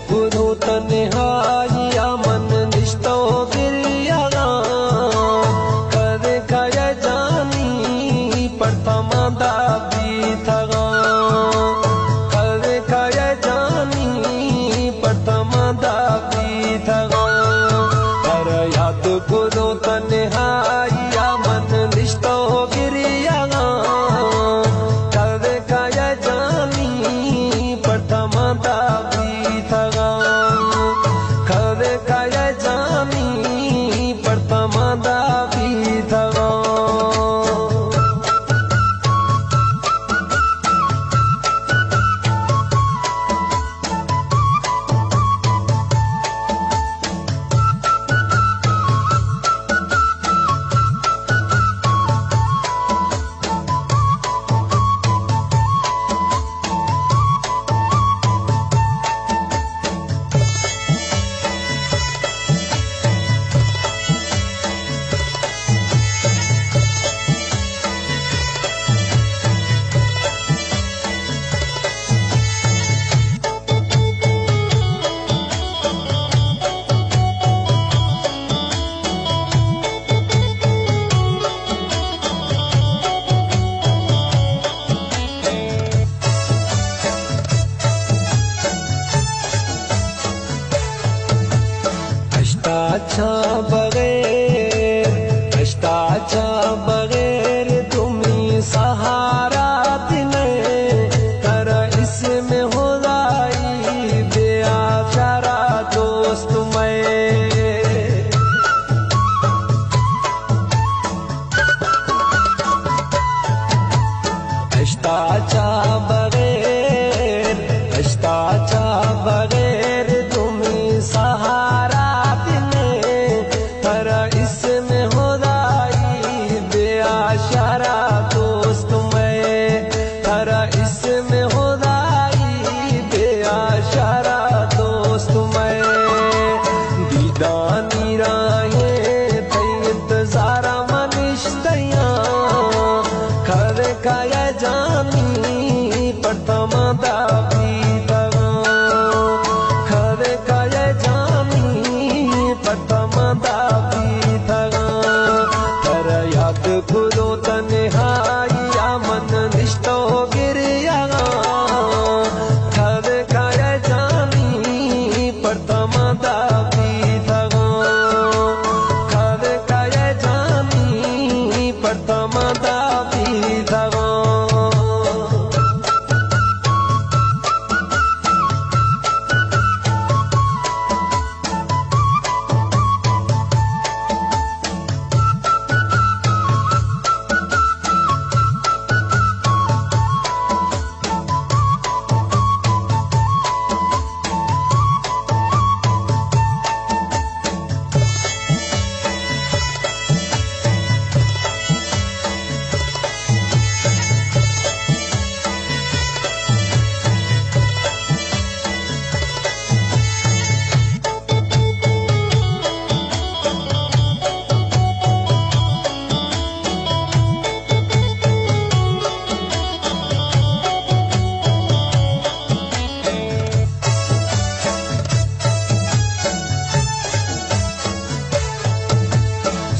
पुरो तन्हाइया मन निष्ठो गिरिया कर खय जानी प्रथम दाबी थगा कर खय जानी प्रथम दाबी थगा कर याद पुरो तन्हाइया मन निष्ठो गिरिया कर खय जानी प्रथम दाबी थगा कर खय जानी प्रथम दाबी थगा। कष्टाचा बगैर तुम्ही सहारा दिने कर इसमें हो जाई बेआचारा दोस्त मैं कष्टाचा बगैर तुम्ही सहारा इसमें हो जाई बेआशारा दोस्त मैं थरा इसमें हो जाई बेआशारा दोस्त मैं दीदानी राहे इंतजारा मनिश दया खर खय जानी प्रथम दाबी थगा खर खय जानी प्रथम दाबी थगा कर याद पुरो तन्हाइया मन निष्ठो गिरिया कर खय जानी प्रथम दाबी थगा कर खय जानी प्रथम दाबी थगा।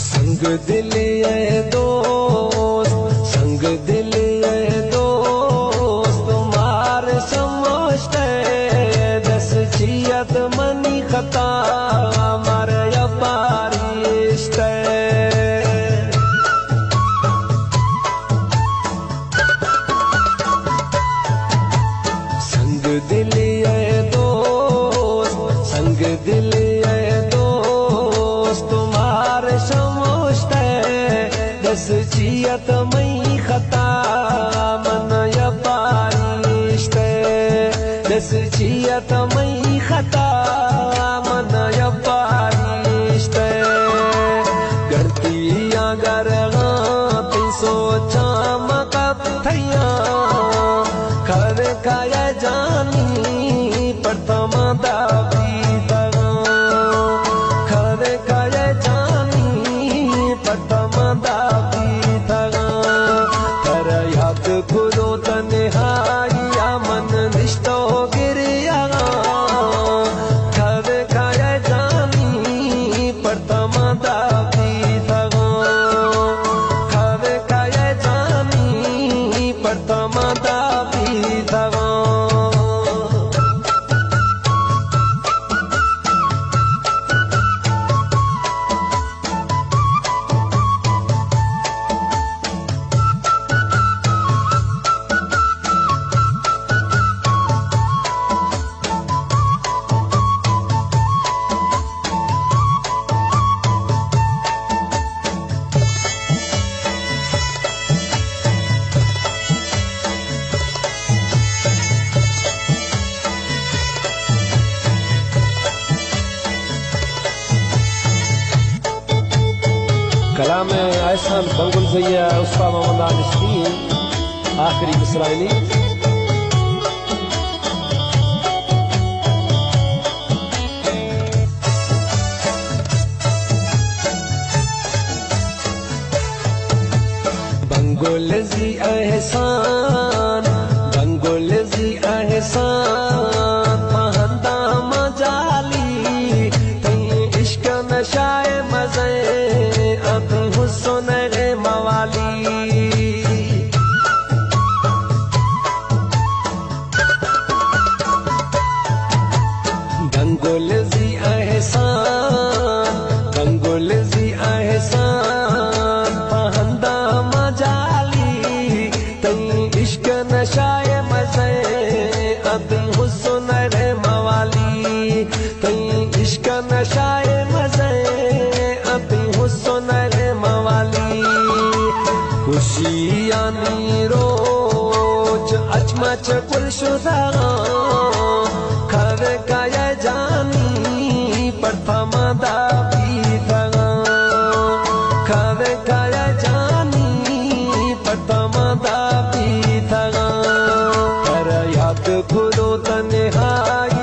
संग दिल ये दोस्त संग दिल ये दोस्त तुम्हारे समझते दस जियत मनी खता हमारे अपारी इश्क संग दिल ये दोस्त संग दिल ये दोस्त तुम्हारे दस जियत मई खता मन पारिश्त दस जियत मई खता मन पारिश्त गलतियां गरगा ती सोचा मकब थैया कर खय जानी प्रथम दाबी थगा कर खय जानी प्रथम दाबी थगा कर याद पुरो तन्हाइया मन निष्ठो गिरिया दा भी दवा कलाम एहसान बंगुल ज़ैया उस्ताद मोहम्मद आलिस्तीन आखिरी मिसराइनी बंगुल जी एहसान बंगुल जी एहसान महंदा मजाली तई इश्क नशाए मज़े हुस्न रे मवाली बंगुल जी एहसान बंगुल जी एहसान पहंदा मजाली तई इश्क नशाए मज़े अति हुस्न रे मवाली तई इश्क नशाए मज़े अति हुस्न रे मवाली खुशी यानी रोज अचमच गुलशुदा खर का ये जानी प्रथम दा भी दगा खर का ये जानी प्रथम दा भी दगा कर याद खुदो तन्हाई